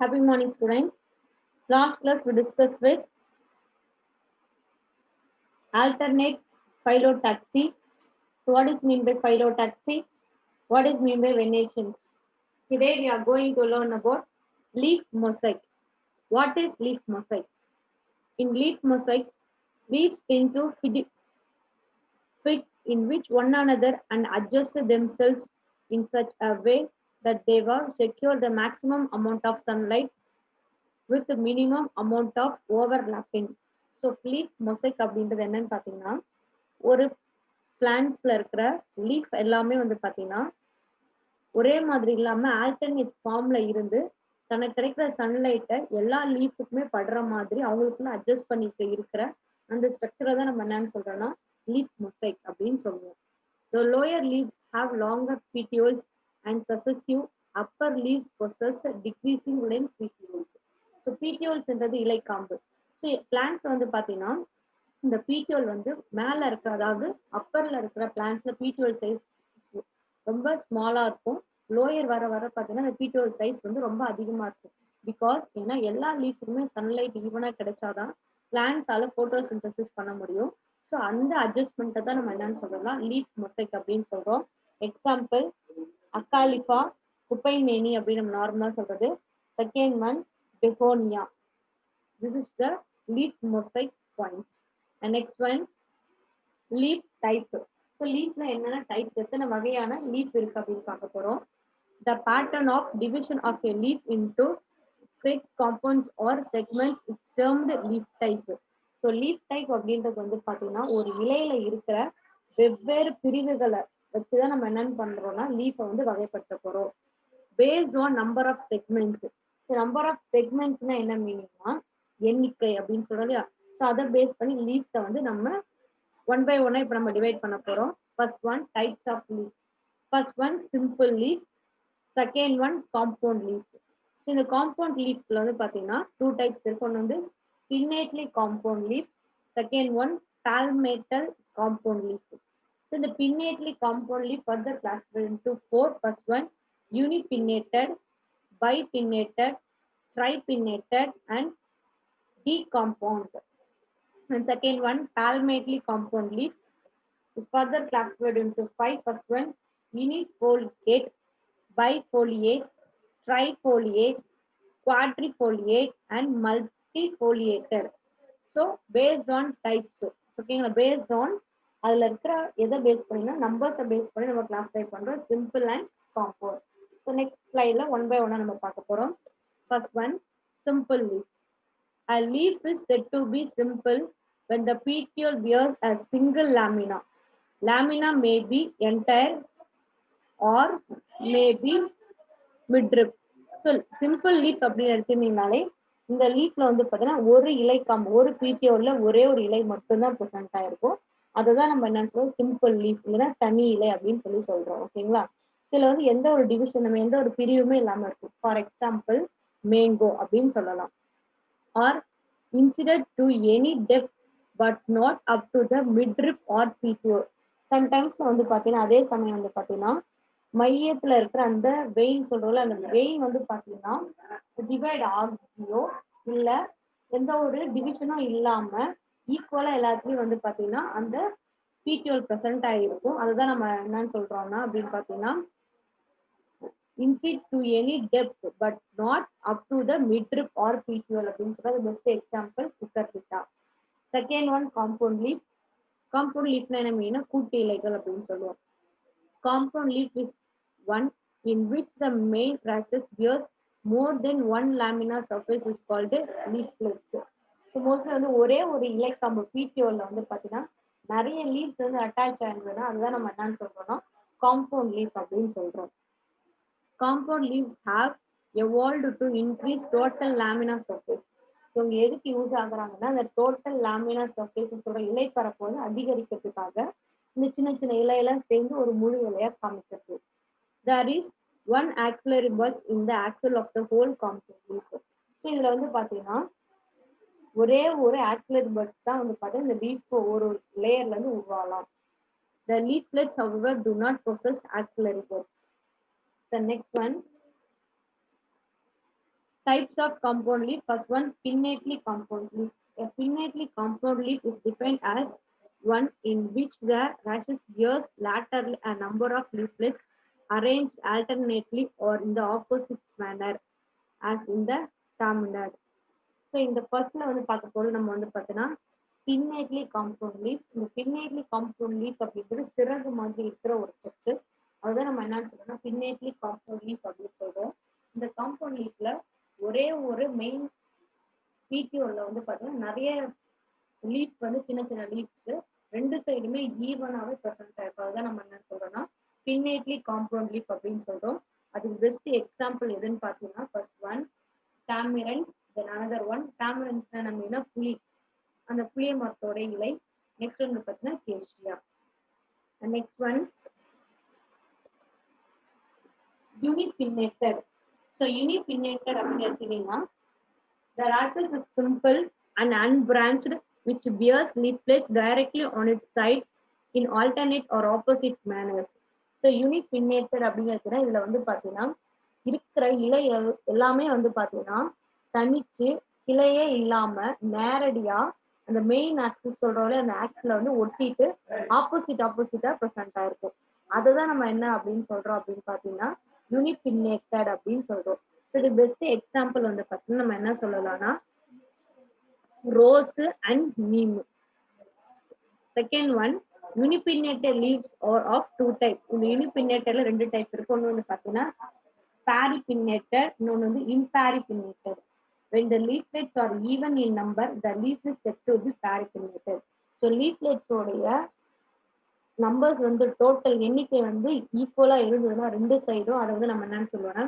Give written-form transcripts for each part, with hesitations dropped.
Happy morning, students. Last class we discussed with alternate phyllotaxy. So what is mean by phyllotaxy? What is mean by venations? Today we are going to learn about leaf mosaic. What is leaf mosaic? In leaf mosaics, leaves tend to fit in which one another and adjust themselves in such a way that they will secure the maximum amount of sunlight with the minimum amount of overlapping. So leaf mosaic அப்படின்றது என்னன்னு பார்த்தீங்கன்னா ஒரு பிளான்ட்ஸ்ல இருக்கிற leaf எல்லாமே வந்து பார்த்தீங்கன்னா ஒரே மாதிரி இல்லாம ஆல்டர்னேட் ஃபார்ம்ல இருந்து தனக்கு கிடைக்கிற சன்லைட்டை எல்லா லீஃபுக்குமே படுற மாதிரி அவங்களுக்குள்ள அட்ஜஸ்ட் பண்ணிட்டு இருக்கிற அந்த ஸ்ட்ரக்சரை தான் நம்ம என்னன்னு சொல்றோம்னா லீஃப் மொசைக் அப்படின்னு சொல்லுவோம். The lower leaves have longer petioles and successive upper leaves possess decreasing length petioles. So பீட்டியோல்ஸ்ன்றது இலைக்காம்பு. ஸோ பிளான்ட்ஸ் வந்து பார்த்தீங்கன்னா இந்த பீட்டியோல் வந்து மேலே இருக்கிற அதாவது அப்பரில் இருக்கிற பிளான்ட்ஸ்ல பீட்டியோல் சைஸ் ரொம்ப ஸ்மாலாக இருக்கும். லோயர் வர வர பார்த்தீங்கன்னா இந்த பீட்டியோல் சைஸ் வந்து ரொம்ப அதிகமாக இருக்கும். பிகாஸ் ஏன்னா எல்லா லீஃபுக்குமே சன்லைட் ஈவனாக கிடைச்சாதான் பிளான்ட்ஸால போட்டோசிந்தசிஸ் பண்ண முடியும். ஸோ அந்த அட்ஜஸ்ட்மெண்ட்டை தான் நம்ம என்னன்னு சொல்றோம்னா லீஃப் மொசைக் அப்படின்னு சொல்றோம். எக்ஸாம்பிள் அக்காலிஃபா, குப்பைமேனி அப்படின்னு நம்ம நார்மலாக சொல்றது. Second one begonia. This is the leaf mosaic points. And next one leaf type. So leafல என்னென்ன டைப்ஸ் எத்தனை வகையான லீஃப் இருக்கு அப்படின்னு பார்க்க போறோம். The pattern of division of a leaf into sets, compounds or segments is termed leaf type. So leaf type அப்படின்றது வந்து பார்த்தீங்கன்னா ஒரு இலையில இருக்கிற வெவ்வேறு பிரிவுகளை வச்சுதான் நம்ம என்னன்னு பண்றோம்னா லீஃபை வந்து வகைப்படுத்த போறோம். Based on number of segments. Number of செக்மெண்ட்ஸ்னா என்ன மீனிங்னா எண்ணிக்கை அப்படின்னு சொல்றோம். ஸோ அதை பேஸ் பண்ணி லீவ்ஸை வந்து நம்ம ஒன் பை ஒன்னா இப்போ நம்ம டிவைட் பண்ண போறோம். First one types of leaf. First one simple leaf, second one compound leaf. So இந்த காம்பவுண்ட் லீஃப்ல வந்து பார்த்தீங்கன்னா டூ டைப்ஸ் இருக்கு. ஒன்று வந்து pinnately compound leaf, second one palmately compound leaf. So இந்த pinnately compound leaf further classified into four. First one unipinnated, bipinnated, tripinnated and decompound. And second one palmately compound leaf is further classified into five. First one unifoliate, bifoliate, trifoliate, quadrifoliate and multifoliated. So based on types, okay, based on அதுல இருக்கிற எதை base பண்ணினா நம்பர்ஸை base பண்ணி நம்ம classify பண்றோம் simple and compound. So next slide la one by one நம்ம பார்க்க போறோம். First one simple leaf. A leaf is said to be simple when the petiole bears a single lamina. Lamina may be entire or may be midrib. So simple leaf அப்படின்னு எடுத்தீங்கனாலே இந்த லீஃப்ல வந்து பார்த்தீங்கன்னா ஒரு இலை காம்பு, ஒரு பீட்டியோல்ல ஒரே ஒரு இலை மட்டும்தான் ப்ரெசென்ட் ஆயிருக்கும். அதுதான் நம்ம என்ன சொல்றோம் சிம்பிள் லீஃப், இல்லைன்னா தனி இலை அப்படின்னு சொல்லி சொல்றோம். ஓகேங்களா? இதுல வந்து எந்த ஒரு டிவிஷனுமே எந்த ஒரு பிரிவுமே இல்லாம இருக்கும். ஃபார் எக்ஸாம்பிள் மேங்கோ அப்படின்னு சொல்லலாம். Or incident to any depth but not up to the midrib or petiole. Sometimes வந்து பாத்தீங்கன்னா அதே சமயம் வந்து பாத்தீங்கன்னா மையத்துல இருக்கிற அந்த வெயின் சொல்றோம்ல அந்த வெயின் வந்து பாத்தீங்கன்னா டிவைட் ஆகியோ இல்ல எந்த ஒரு டிவிஷனும் இல்லாம ஈக்குவலா எல்லாத்துலயும் வந்து பாத்தீங்கன்னா அந்த பீட்டியோல் ப்ரெசென்ட் ஆகிருக்கும். அதுதான் நம்ம என்னன்னு சொல்றோம்னா அப்படின்னு பாத்தீங்கன்னா incide to any depth but not up to the midrib or petiole அப்படின்னு சொல்றது best example Cucurbita. Second one compound leaf. Compound லீஃப்னா என்ன மீனா கூட்டு இலைகள் அப்படின்னு சொல்லுவோம். Compound leaf is one in which the main branches bears more than one lamina surface is called leaflets. So mostly வந்து ஒரே ஒரு இலைக்காம்பு பீட்டியோல்ல வந்து பார்த்தீங்கன்னா நிறைய லீவ்ஸ் வந்து அட்டாச் ஆயிருந்ததுன்னா அதுதான் நம்ம என்னன்னு சொல்றோம்னா காம்பவுண்ட் லீஃப் அப்படின்னு சொல்றோம். Compound leaves have evolved to increase total lamina surface. So இங்க எதுக்கு யூஸ் ஆகுறாங்கன்னா அந்த டோட்டல் லாமினா சர்ஃபேஸ் சொல்ற இலை பரப்பு வந்து அதிகரிக்கிறதுக்காக இந்த சின்ன சின்ன இலையெல்லாம் சேர்ந்து ஒரு முழு இலையா காமிக்கிறது. There is one axillary bulb in the axil of the whole compound leaf. So இதுல வந்து பாத்தீங்கன்னா ஒரே ஒரு axillary bulb தான் வந்து பார்த்தீங்கன்னா இந்த லீஃப் ஒரு லேயர்ல இருந்து உருவாகலாம். The leaflets however do not possess axillary bulbs. The next one Types of compound leaf. First one, pinnately compound leaf. A pinnately compound leaf is defined as one in which the rachis bears laterally a number of leaflets arranged alternately or in the opposite manner as in the terminal. So இந்த ஃபர்ஸ்ட்ல வந்து பார்க்க போது நம்ம வந்து பார்த்தீங்கன்னா பின்னேட்லி compound leaf. இந்த pinnately compound leaf அப்படிங்கிறது சிறகு மாதிரி இருக்கிற ஒரு ஸ்ட்ரக்சர். அதுதான் நம்ம என்னன்னு சொல்றோம்னா பின்னேட்லி காம்பவுண்ட் லீஃப் அப்படின்னு சொல்றோம். இந்த காம்பவுண்ட் லீஃப்ல ஒரே ஒரு மெயின் பிடிஓல வந்து பார்த்தீங்கன்னா நிறைய லீஃப் வந்து சின்ன சின்ன லீஃப்ஸ் ரெண்டு சைடுமே ஈவனாகவே ப்ரெசென்ட் ஆயிருக்கும். அதுதான் நம்ம என்ன சொல்றோம்னா பின்னேட்லி காம்பவுண்ட் லீஃப் அப்படின்னு சொல்றோம். அதுக்கு பெஸ்ட் எக்ஸாம்பிள் எதுன்னு பார்த்தீங்கன்னா first one tamarinds, then another one டாமிரன்ஸ்னா நம்ம என்ன புளி, அந்த புளிய மரத்தோட இலை. நெக்ஸ்ட் ஒன்று பார்த்தீங்கன்னா Cassia. Next one unipinnated. So unipinnated அப்படின்னு எடுத்தீங்கன்னா the rachis is simple and unbranched which bears leaflets directly on its side in alternate or opposite manners. So unipinnated அப்படிங்கிறதுனா இதுல வந்து பார்த்தீங்கன்னா இருக்கிற இலை எல்லாமே வந்து பார்த்தீங்கன்னா தனிச்சு கிளையே இல்லாம நேரடியா அந்த மெயின் ஆக்சிஸ் சொல்றோம்ல அந்த ஆக்சிஸ்ல வந்து ஒட்டிட்டு ஆப்போசிட்டா ப்ரெசென்ட் ஆயிருக்கும். அதுதான் நம்ம என்ன அப்படின்னு சொல்றோம் அப்படின்னு பார்த்தீங்கன்னா யூனிபின்னேட்டட் அப்படின்னு சொல்றோம். இது பெஸ்ட் எக்ஸாம்பிள் வந்து பார்த்தீங்கன்னா நம்ம என்ன சொல்லலாம்னா rose and neem. Second one unipinnated leaves are of two type. இந்த யூனிபின்னேட்டட்ல ரெண்டு டைப் இருக்கு. ஒன்று வந்து பார்த்தீங்கன்னா paripinnated, இன்னொன்று வந்து imparipinnated. When the leaflets are even in number, the leaf is said to be paripinnated. So leaflets உடைய நம்பர்ஸ் வந்து டோட்டல் எண்ணிக்கை வந்து ஈக்குவலா இருந்ததுன்னா ரெண்டு சைடும் அதை வந்து நம்ம என்னன்னு சொல்லுவோம்னா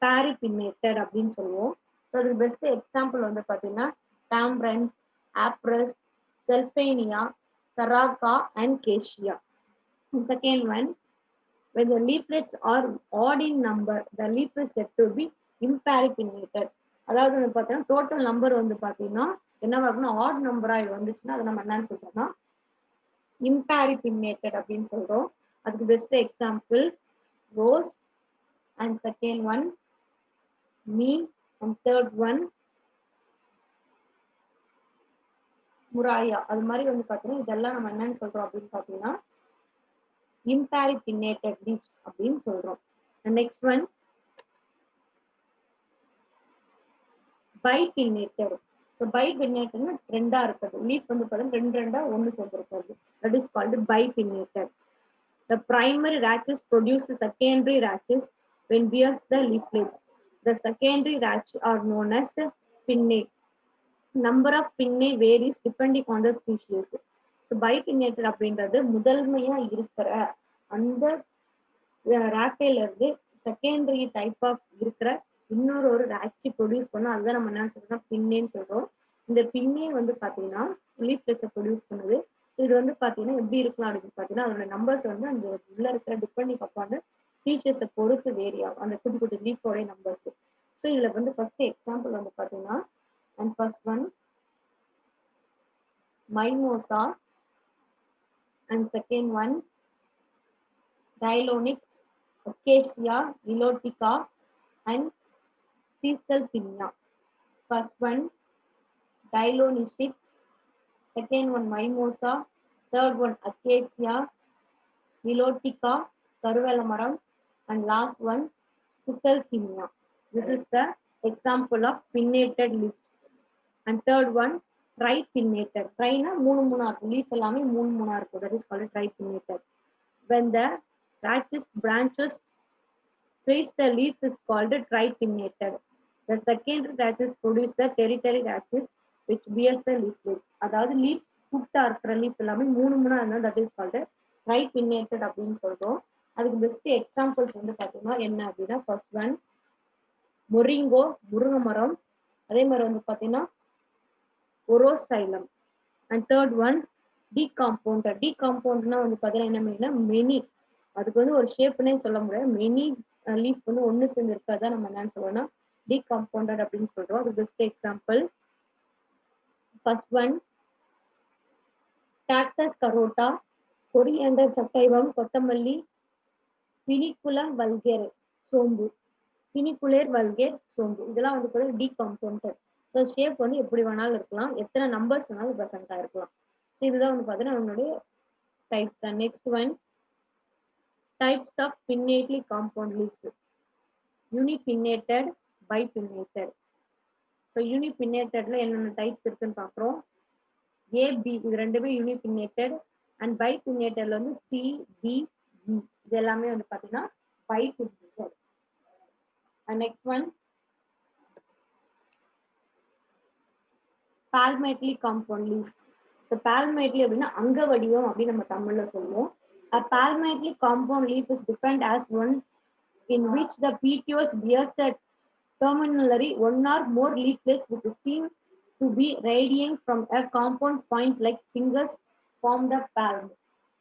paripinnated அப்படின்னு சொல்லுவோம். ஸோ அதுக்கு பெஸ்ட் எக்ஸாம்பிள் வந்து பார்த்தீங்கன்னா tamarinds, Abrus, Sesbania, Saraca and Cassia. Second one when the leaflets are odd in number, the leaf is said to be imparipinnated. அதாவது வந்து பார்த்தீங்கன்னா டோட்டல் நம்பர் வந்து பார்த்தீங்கன்னா என்னவா இருக்குன்னா ஆட் நம்பரா வந்துச்சுன்னா அதை நம்ம என்னன்னு சொல்றோம்னா imparipinnated அப்படின்னு சொல்றோம். அதுக்கு best example rose and second one neem and third one Murraya. அது மாதிரி வந்து பார்த்தீங்கன்னா இதெல்லாம் நம்ம என்னன்னு சொல்றோம் அப்படின்னு பார்த்தீங்கன்னா imparipinnated leaves அப்படின்னு சொல்றோம். Next one bipinnated. So bipinnated ரெண்டா இருக்குது. லீஃப் வந்து பார்த்தீங்கன்னா ரெண்டா ஒன்று சேர்ந்துருக்கிறது. That is called bipinnated. The primary rachis produce secondary rachis when bears the leaflets. The secondary rachis are known as pinnae. Number of pinnae varies depending on the species. So bipinnated அப்படின்றது முதன்மையா இருக்கிற அந்த ராக்கையில இருந்து secondary type of இருக்கிற இன்னொரு ஒரு ராட்சி produce பண்ணோம். அதுதான் நம்ம என்ன சொல்றோம்னா பின்னேன்னு சொல்றோம். இந்த பின்னே வந்து பாத்தீங்கன்னா லீஃப்லெட்ஸை ப்ரொடியூஸ் பண்ணுது. இது வந்து பாத்தீங்கன்னா எப்படி இருக்கலாம் அப்படின்னு பாத்தீங்கன்னா அதோட நம்பர்ஸ் வந்து அந்த உள்ள இருக்கிற டிபெண்டிங் அப்பான் ஸ்பீஷஸை பொறுத்து வேரி ஆகும் அந்த குட்டி குட்டி லீஃபோடைய நம்பர்ஸ். ஸோ இதுல வந்து ஃபர்ஸ்ட் எக்ஸாம்பிள் வந்து பாத்தீங்கன்னா and first one Mimosa and second one Dilonyx, Acacia, Nilotica and Caesalpinia. First one Dilonyx, second one Mimosa, third one Acacia, Nilotica, Karuvelamaram and last one Caesalpinia. This is the example of pinnated leaves. And third one tripinnated. Trina மூணு இருக்கும். Leaf எல்லாமே மூணு இருக்கும். That is called tripinnated. When the rachis branches trace the leaf is called tripinnated. The secondary rachis produce the tertiary rachis which bears the leaflets. அதாவது leaf புட்டா இருக்கிற leaf எல்லாமே மூணு இருந்தால் that is called tripinnated அப்படின்னு சொல்றோம். அதுக்கு best examples வந்து பார்த்தீங்கன்னா என்ன அப்படின்னா ஃபர்ஸ்ட் ஒன் மொரிங்கோ, முருங்கை மரம். அதே மாதிரி வந்து பார்த்தீங்கன்னா Oroxylum. And third one decompound. டீகாம்பவுண்ட்னா வந்து பார்த்தீங்கன்னா என்ன மீன்னா மெனி. அதுக்கு வந்து ஒரு ஷேப்னே சொல்ல முடியாது. மெனி லீஃப் வந்து ஒன்று சேர்ந்து இருக்கிறதா நம்ம என்னன்னு சொல்றோம்னா டீகாம்பவுண்டட் அப்படின்னு சொல்றோம். அது best example first one Daucus carota, coriander சக்கைவம், கொத்தமல்லி, பினிக்குலம் வல்கேர், சோம்பு. பினிகுலேர் வல்கேட் சோம்பு இதெல்லாம் வந்து கூட டீகம்போனன்ட். ஸோ ஷேப் வந்து எப்படி வேணாலும் இருக்கலாம், எத்தனை நம்பர்ஸ் வேணாலும் ப்ரெசென்ட் ஆயிருக்கலாம். ஸோ இதுதான் வந்து பார்த்தீங்கன்னா நம்மளுடைய types. And next one types of pinnately compound leaves. Unipinnated, bipinnated. So யூனிபின்னேட்டட்ல என்னென்ன டைப்ஸ் இருக்குன்னு பார்க்குறோம். ஏபி இது ரெண்டுமே யூனிபின்னேட்டட். அண்ட் பைபின்னேட்டட்ல வந்து சி, டி, இ இது எல்லாமே வந்து பார்த்தீங்கன்னா bipinnated. And next one palmately compound leaf. So palmately அப்படின்னா அங்க வடிவம் அப்படின்னு நம்ம தமிழ்ல சொல்லுவோம். A palmately compound leaf is defined as one in which the petioles bears a terminally one or more leaflets which seem to be radiating from a compound point like fingers form the palm.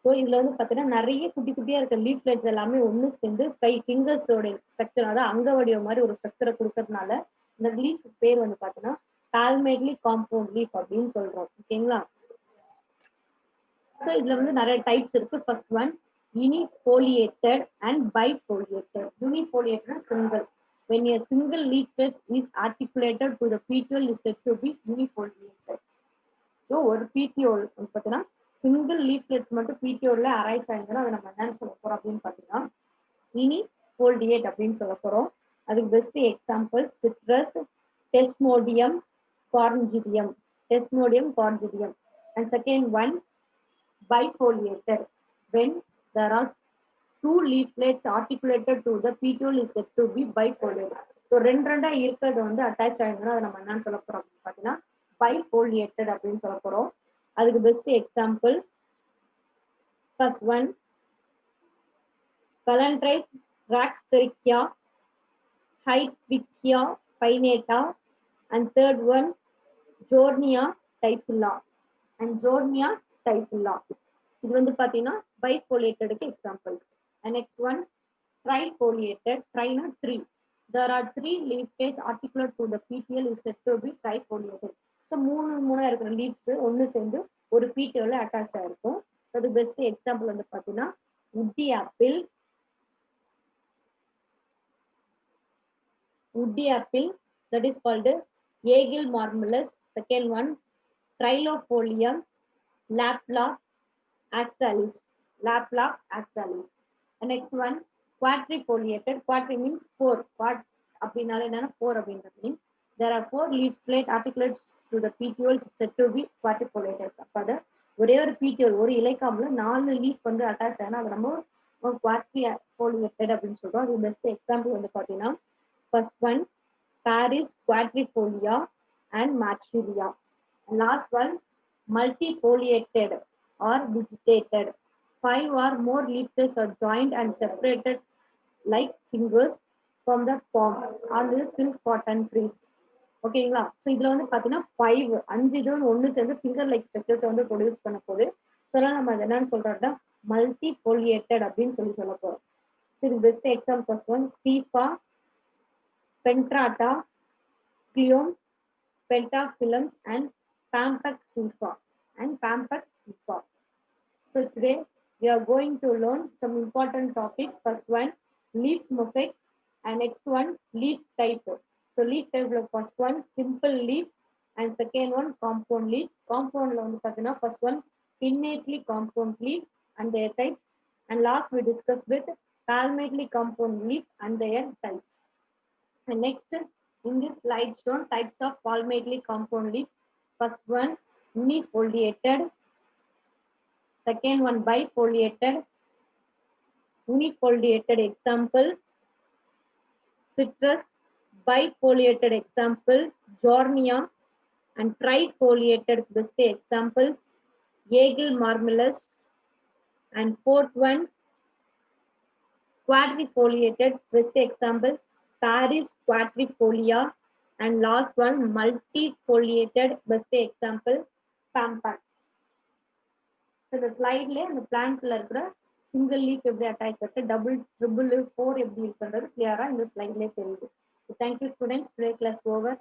So இதுல வந்து பார்த்தீங்கன்னா நிறைய குட்டி குட்டியா இருக்க leaflets எல்லாமே ஒன்று சேர்ந்து கை ஃபிங்கர்ஸோட ஸ்ட்ரக்சர், அதாவது அங்க வடிவம் மாதிரி ஒரு ஸ்ட்ரக்சரை கொடுக்கறதுனால இந்த லீஃப் பேர் வந்து பார்த்தீங்கன்னா palmately compound leaf அப்படின்னு சொல்றோம். ஓகேங்களா? ஸோ இதுல வந்து நிறைய டைப்ஸ் இருக்கு. First one unifoliated and bifoliated. Unifoliated single. When a single leaflet is articulated to the petiole is said to be unifoliated. So ஒரு petiole பார்த்தீங்கன்னா சிங்கிள் லீஃப்லெட்ஸ் மட்டும் petiole அரைஸ் ஆயிருந்தா அதை நம்ம என்னன்னு சொல்ல போறோம் அப்படின்னு பார்த்தீங்கன்னா unifoliate அப்படின்னு சொல்ல போறோம். அதுக்கு best example citrus, Desmodium, corngidium. Desmodium, corngidium. And second one, bifoliated. When there are two leaflets articulated to the petiole is said to be bifoliated. So ரெண்டா இருக்கிறது வந்து அட்டாச் ஆயிருந்தா அதை நம்ம என்னன்னு சொல்ல போறோம் அப்படின்னு பார்த்தீங்கன்னா bifoliated அப்படின்னு சொல்ல போறோம். அதுக்கு best example first one Calantris raxtericia, Hytwickia pinnata, and third one Jornia typhilla and Jornia typhilla. இது வந்து பாத்தீங்கன்னா bifoliatedக்கு example. And next one trifoliated. Trina 3. There are 3 leaflets articulate to the petiole is said to be trifoliated. So மூணா இருக்கிற leaves ஒன்னு சேர்ந்து ஒரு petiole attach ஆயிருக்கும். அது பெஸ்ட் எக்ஸாம்பிள் வந்து பாத்தீங்கன்னா woody apple that is called Aegil marmellus. Second one Trilofolium Lapla axalis. And next one quadrifoliated. Quadri means 4. Quad அப்படினால என்னன்னா 4 அப்படின்றது means there are 4 leaflet articulates to the petiole said to be quadrifoliated. அப்ப ஒரே ஒரு petiole ஒரு இலைக்காம்புல 4 leaf வந்து attach ஆனா அது நம்ம quadrifoliated அப்படின்னு சொல்றோம். அது பெஸ்ட் எக்ஸாம்பிள் வந்து பாத்தீங்கன்னா first one Paris quadrifolia and martyria. Last one multifoliated or digitated. 5 or more leaflets are joined and separated like fingers from the palm on the silk cotton trees. ஓகேங்களா? So இதுல வந்து பாத்தீங்கன்னா 5 இது ஒன்று சேர்ந்து finger like structures வந்து produce பண்ண போகுது. ஸோ நம்ம அது என்னன்னு சொல்றோம்னா மல்டிஃபோலியேட்டட் அப்படின்னு சொல்ல போறோம். ஸோ இது பெஸ்ட் எக்ஸாம்பிள் ஃபர்ஸ்ட் ஒன் சீஃபா, Pentrata, Cleome, Pentaphyllums, and Pampax sylva. So today we are going to learn some important topics. First one, leaf mosaic, and next one, leaf type. So leaf type, first one, simple leaf, and second one, compound leaf. Compound first one, pinnately compound leaf and their types. And last we discussed with palmately compound leaf and their types. And next, in this slide shown types of palmately compound leaf. First one, unifoliated. Second one, bifoliated. Unifoliated example, citrus. Bifoliated example, Jornia. And trifoliated best examples, Aegil marmellus. And fourth one, quadrifoliated best example, Paris quadrifolia. And last one, multifoliated best example, Pampax. So the slide la and plant la irukra single leaf எப்படி attach ஆயிருக்கு, double, triple, 4 எப்படி இருக்குன்றது clear-ஆ இந்த slide la தெரியுது. So thank you students, today class over.